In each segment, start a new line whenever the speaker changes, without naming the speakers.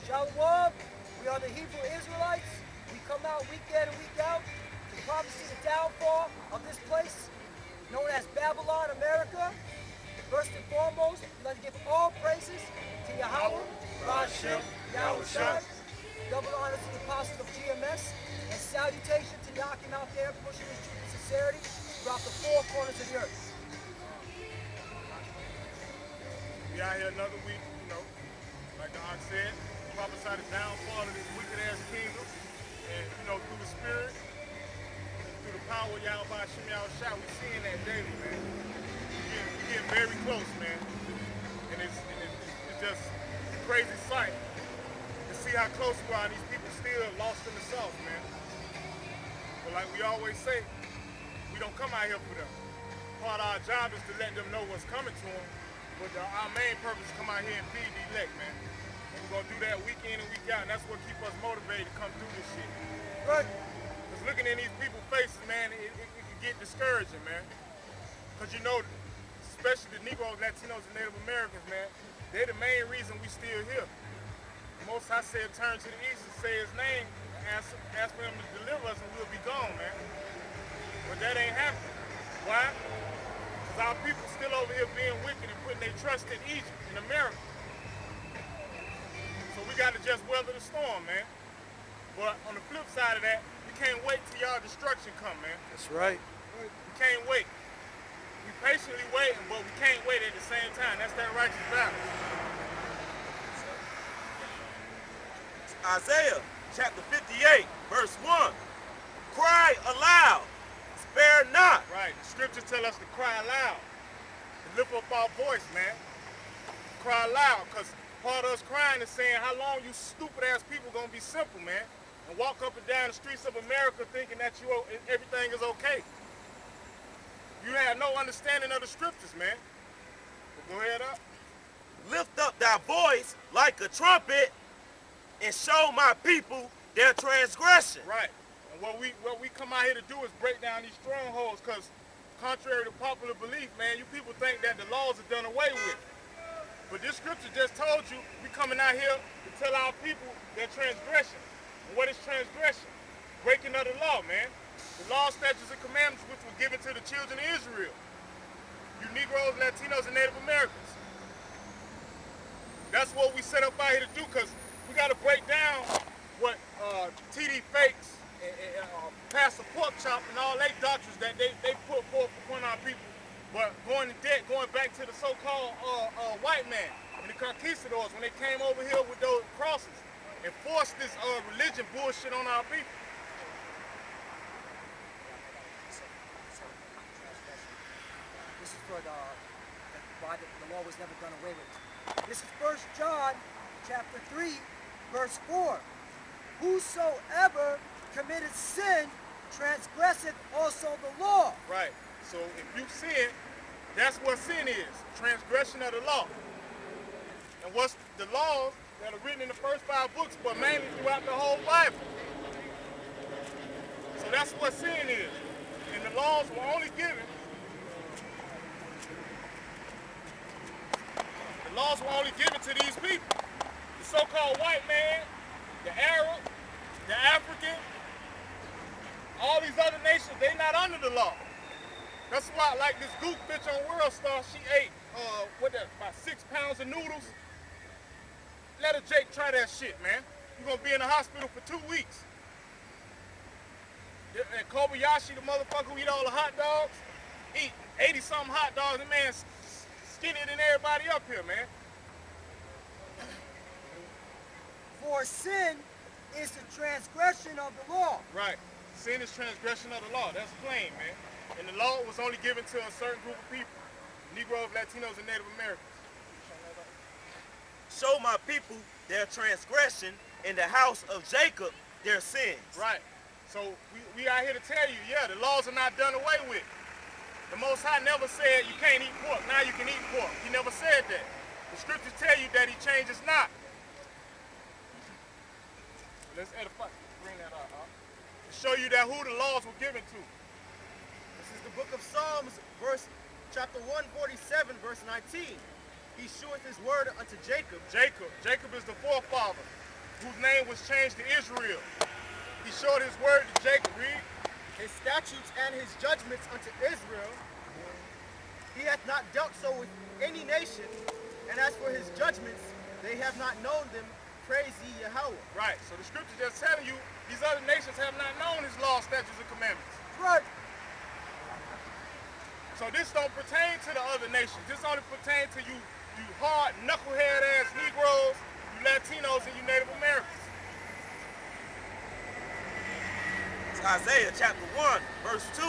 Shalom, we are the Hebrew Israelites. We come out week in and week out to prophesy the downfall of this place known as Babylon, America. First and foremost, we'd like to give all praises to Yahweh, Hashem, Yahushua. Double honor to the apostles of GMS, and salutation to Yakim out there pushing his truth and sincerity throughout the four corners of the earth.
We out here another week, like the Ox said, prophesy the downfall of this wicked ass kingdom. And through the spirit, through the power of Yahweh Hashem Yahushua, we seeing that daily, man. We're getting very close, man. And it's just a crazy sight to see how close we are, and these people still lost in the sauce, man. But like we always say, we don't come out here for them. Part of our job is to let them know what's coming to them. But our main purpose is to come out here and feed the elect, man. And we're going to do that week in and week out, and that's what keeps us motivated to come through this shit.
Right.
Because looking in these people's faces, man, it can get discouraging, man. Because especially the Negroes, Latinos, and Native Americans, man, they're the main reason we still here. Most I said turn to the east and say his name, ask for him to deliver us, and we'll be gone, man. But that ain't happening. Why? Because our people still over here being wicked and putting their trust in Egypt, in America. So we got to just weather the storm, man. But on the flip side of that, we can't wait till y'all destruction come, man.
That's right.
We can't wait. We patiently waiting, but we can't wait at the same time. That's that righteous balance.
Isaiah chapter 58, verse 1. Cry aloud, spare not.
Right. The scriptures tell us to cry aloud, to lift up our voice, man. Cry aloud, because part of us crying is saying, how long you stupid ass people gonna be simple, man, and walk up and down the streets of America thinking that everything is okay. You have no understanding of the scriptures, man. But go ahead up.
Lift up thy voice like a trumpet and show my people their transgression.
Right. And what we come out here to do is break down these strongholds, because contrary to popular belief, man, you people think that the laws are done away with. But this scripture just told you we coming out here to tell our people their transgression. And what is transgression? Breaking of the law, man. The law, statutes, and commandments which were given to the children of Israel. You Negroes, Latinos, and Native Americans. That's what we set up out here to do, because we got to break down what TD Fakes and Pastor Porkchop and all they doctrines that they put forth upon our people. But going back to the so-called white man and the conquistadors when they came over here with those crosses and forced this religion bullshit on our people.
This is for why the law was never done away with. This is 1 John chapter 3, verse 4. Whosoever committed sin transgresseth also the law.
Right. So if you sin, that's what sin is. Transgression of the law. And what's the laws that are written in the first 5 books, but mainly throughout the whole Bible. So that's what sin is. And the laws were only given to these people. The so-called white man, the Arab, the African, all these other nations, they not under the law. That's why, like this gook bitch on World Star, she ate, about 6 pounds of noodles. Let her Jake try that shit, man. You're gonna be in the hospital for 2 weeks. And Kobayashi, the motherfucker who eat all the hot dogs, eat 80-something hot dogs, and man, skinnier than everybody up here, man.
For sin is the transgression of the law.
Right. Sin is transgression of the law. That's plain, man. And the law was only given to a certain group of people. Negroes, Latinos, and Native Americans.
Show my people their transgression, in the house of Jacob their sins.
Right. So we out here to tell you, yeah, the laws are not done away with. The Most High never said you can't eat pork. Now you can eat pork. He never said that. The scriptures tell you that he changes not. Let's edify. Bring that out, huh? To show you that who the laws were given to.
This is the book of Psalms, chapter 147, verse 19. He sheweth his word unto Jacob.
Jacob is the forefather. whose name was changed to Israel. He showed his word to Jacob. Read.
His statutes and his judgments unto Israel. He hath not dealt so with any nation, and as for his judgments, they have not known them. Praise ye Yahweh.
Right. So the scripture just telling you these other nations have not known his law, statutes, and commandments.
Right.
So this don't pertain to the other nations. This only pertains to you hard, knucklehead ass Negroes, you Latinos, and you Native Americans.
It's Isaiah chapter 1, verse 2.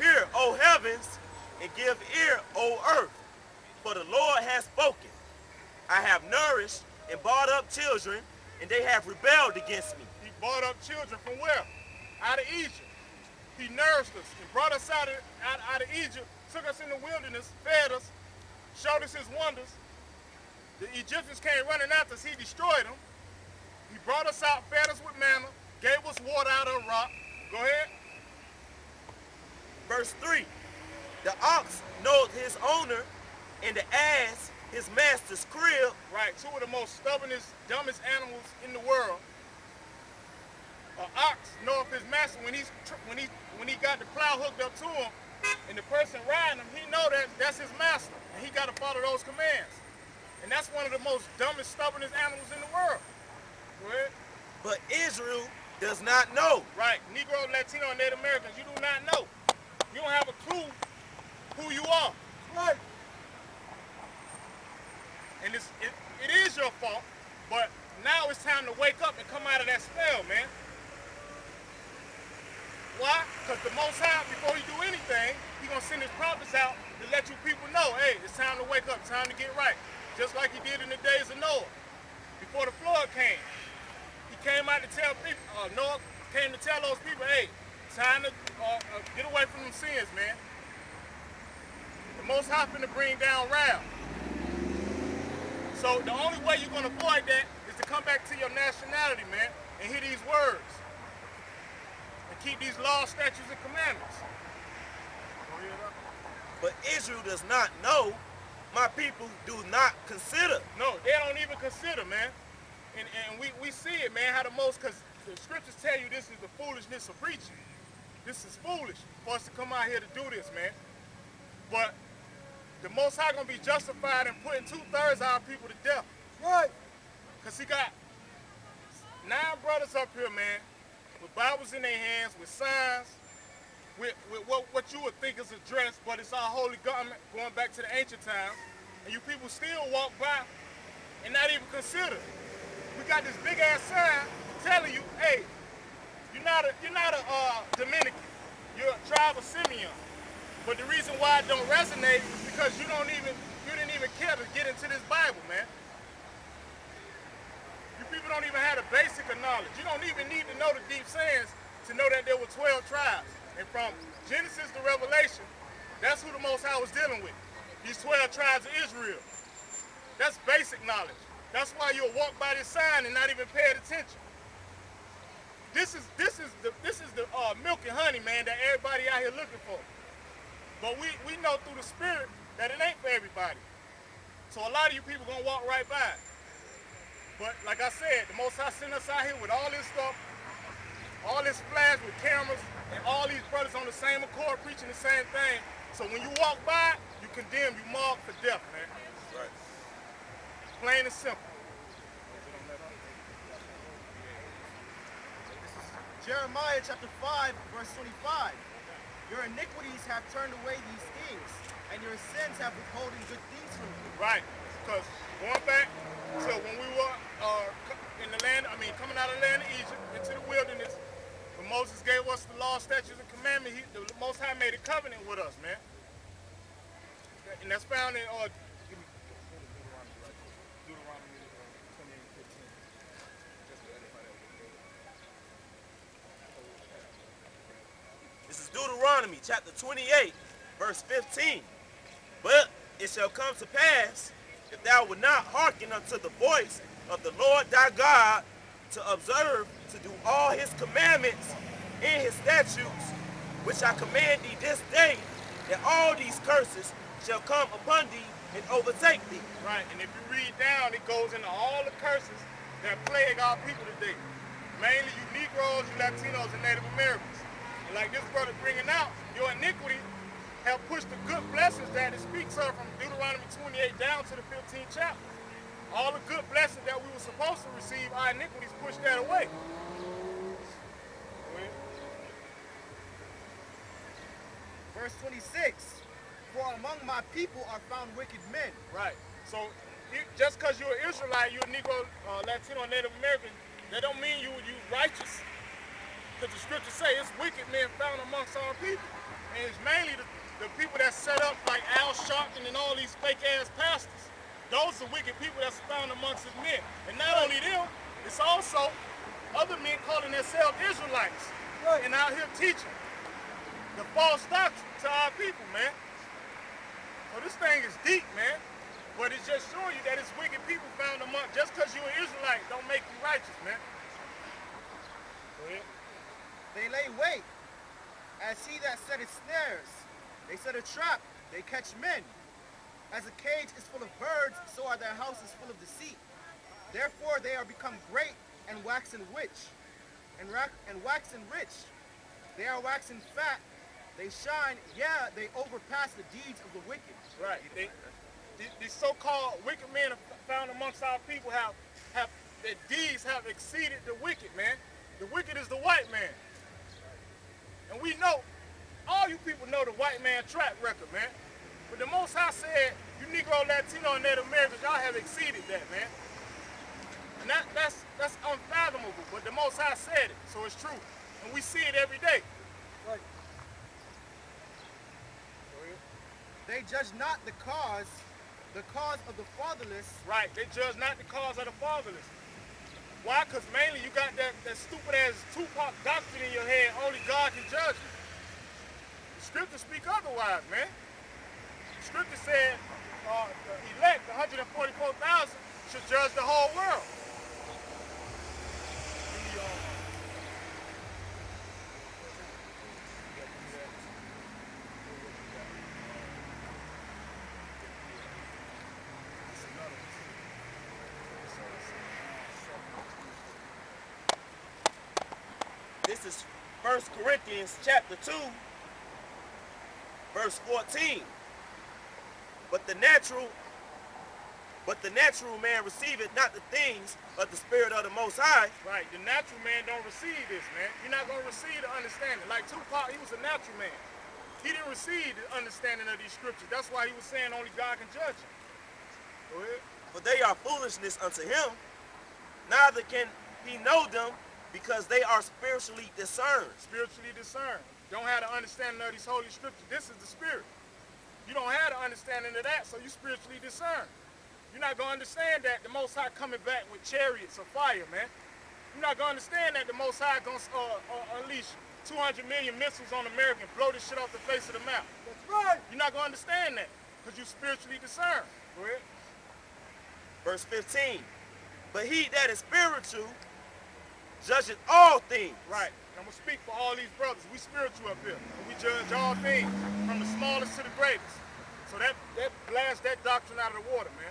Hear, O heavens, and give ear, O earth, for the Lord has spoken. I have nourished and brought up children, and they have rebelled against me.
He brought up children from where? Out of Egypt. He nourished us and brought us out of Egypt, took us in the wilderness, fed us, showed us his wonders. The Egyptians came running after us, he destroyed them. He brought us out, fed us with manna, gave us water out of a rock. Go ahead.
Verse 3. The ox knoweth his owner, and the ass his master's crib.
Right, two of the most stubbornest, dumbest animals in the world. An ox knoweth his master when he got the plow hooked up to him, and the person riding him, he know that's his master, and he got to follow those commands. And that's one of the most dumbest, stubbornest animals in the world. Go ahead.
But Israel does not know.
Right, Negro, Latino, and Native Americans, you do not know. You don't have a clue who you are.
Right.
And it is your fault, but now it's time to wake up and come out of that spell, man. Why? Because the Most High, before he do anything, he gonna send his prophets out to let you people know, hey, it's time to wake up, time to get right. Just like he did in the days of Noah, before the flood came. He came out to tell people, Noah came to tell those people, hey, time to get away from them sins, man. The Most High finna bring down wrath. So the only way you're gonna avoid that is to come back to your nationality, man, and hear these words. And keep these laws, statutes, and commandments.
But Israel does not know. My people do not consider.
No, they don't even consider, man. And we see it, man, how the most, because the scriptures tell you this is the foolishness of preaching. This is foolish for us to come out here to do this, man. But the Most High gonna be justified in putting 2/3 of our people to death.
Right.
Because he got 9 brothers up here, man, with Bibles in their hands, with signs, with what you would think is a dress, but it's our holy garment going back to the ancient times. And you people still walk by and not even consider. We got this big ass sign telling you, hey, you're not a Dominican, you're a tribe of Simeon. But the reason why it don't resonate is because you didn't even care to get into this Bible, man. You people don't even have the basic of knowledge. You don't even need to know the deep sayings to know that there were 12 tribes. And from Genesis to Revelation, that's who the Most High was dealing with. These 12 tribes of Israel. That's basic knowledge. That's why you'll walk by this sign and not even pay attention. This is the milk and honey, man, that everybody out here looking for. But we know through the spirit that it ain't for everybody. So a lot of you people gonna walk right by it. But like I said, the Most High sent us out here with all this stuff, all this flash with cameras, and all these brothers on the same accord preaching the same thing. So when you walk by, you condemn, you mark for death, man.
Right.
Plain and simple.
Jeremiah chapter 5, verse 25. Your iniquities have turned away these things, and your sins have withholden good things from you.
Right, because going back to when we were in the land, coming out of the land of Egypt into the wilderness, when Moses gave us the law, statutes, and commandments, the Most High made a covenant with us, man. And that's found in Deuteronomy 28:15.
This is Deuteronomy chapter 28, verse 15. But it shall come to pass, if thou wilt not hearken unto the voice of the Lord thy God, to observe, to do all his commandments and his statutes, which I command thee this day, that all these curses shall come upon thee and overtake thee.
Right, and if you read down, it goes into all the curses that plague our people today. Mainly you Negroes, you Latinos, and Native Americans. And like this brother bringing out, your iniquity have pushed the good blessings that it speaks of from Deuteronomy 28 down to the 15th chapter. All the good blessings that we were supposed to receive, our iniquities pushed that away.
Verse 26, for among my people are found wicked men.
Right. So just because you're an Israelite, you're a Negro, Latino, Native American, that don't mean you righteous. Because the scriptures say it's wicked men found amongst our people. And it's mainly the people that set up like Al Sharpton and all these fake ass pastors. Those are wicked people that's found amongst his men. And not only them, it's also other men calling themselves Israelites and out here teaching the false doctrine to our people, man. So this thing is deep, man. But it's just showing you that it's wicked people found among. Just because you're an Israelite don't make you righteous, man. Go ahead.
They lay wait, as he that setteth snares. They set a trap, they catch men. As a cage is full of birds, so are their houses full of deceit. Therefore they are become great and waxen rich, and waxen rich. They are waxen fat, they shine, yeah, they overpass the deeds of the wicked.
Right. These so-called wicked men found amongst our people have their deeds have exceeded the wicked, man. The wicked is the white man. And we know, all you people know the white man track record, man. But the Most High said, you Negro, Latino, and Native Americans, y'all have exceeded that, man. And that's unfathomable, but the Most High said it, so it's true. And we see it every day.
Right.
They judge not the cause of the fatherless.
Right, they judge not the cause of the fatherless. Why? Because mainly you got that stupid ass Tupac doctrine in your head, only God can judge you. The scriptures speak otherwise, man. The scripture said the elect, 144,000, should judge the whole world.
This is 1 Corinthians chapter 2, verse 14. But the natural man receiveth not the things of the Spirit of the Most High.
Right, the natural man don't receive this, man. You're not going to receive the understanding. Like Tupac, he was a natural man. He didn't receive the understanding of these scriptures. That's why he was saying only God can judge him. Go ahead.
For they are foolishness unto him, neither can he know them, because they are spiritually discerned.
Spiritually discerned. Don't have the understanding of these holy scriptures. This is the spirit. You don't have the understanding of that, so you spiritually discerned. You're not going to understand that the Most High coming back with chariots of fire, man. You're not going to understand that the Most High going to unleash 200 million missiles on America and blow this shit off the face of the map.
That's right.
You're not going to understand that because you spiritually discerned. Go ahead.
Verse 15. But he that is spiritual judgeth all things.
Right. I'm going to speak for all these brothers. We spiritual up here. And we judge all things, from the smallest to the greatest. So that blasts that doctrine out of the water, man.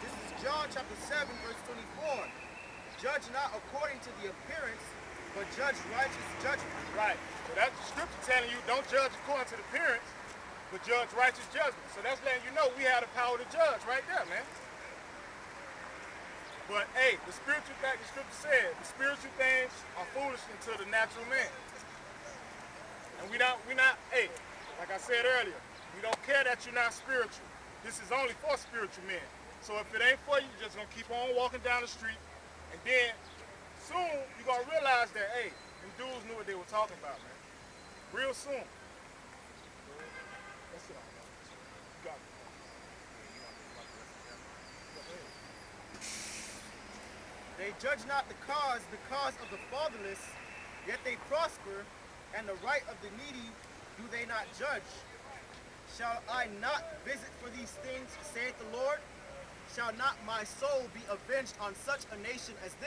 This is John chapter 7, verse 24. Judge not according to the appearance, but judge righteous judgment.
Right. So that's the scripture telling you don't judge according to the appearance, but judge righteous judgment. So that's letting you know we have the power to judge right there, man. But hey, the spiritual thing, the scripture said, the spiritual things are foolish to the natural man. And we not, hey, like I said earlier, we don't care that you're not spiritual. This is only for spiritual men. So if it ain't for you, you're just gonna keep on walking down the street, and then soon you're gonna realize that, hey, them dudes knew what they were talking about, man. Real soon. That's it. You got it.
They judge not the cause of the fatherless, yet they prosper, and the right of the needy do they not judge. Shall I not visit for these things, saith the Lord? shall not my soul be avenged on such a nation as this?